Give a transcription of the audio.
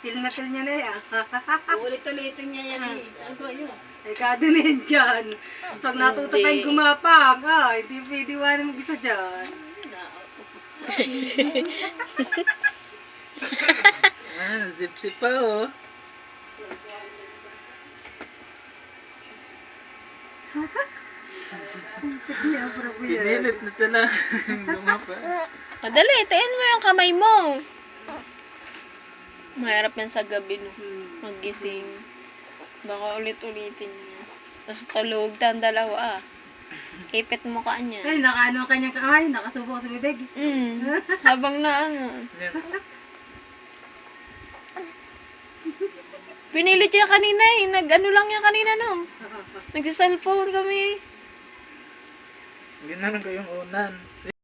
Pil na pil niya na yan. Ulit-ulitin niya yan eh. Ano ba yun? Ay, kadunin dyan. Pag natuto tayong gumapang, hindi pwede wala mag-isa dyan. Zip-zip pa oh. Pinilit na ito lang. Gumapa. O dali, tayin mo yung kamay mo. Mahirap yan sa gabi no. Maggising. Baka ulit-ulitin niya. Tapos tulog tayong dalawa ah. Kipit mo ka niya. Ay, nakaano kanyang kamay, nakasubo sa bibig. Habang na ano. Yan. Pinilit niya kanina eh. Nag-ano lang yan kanina no. Nagsiselfone kami. Ginanon ko yung unan.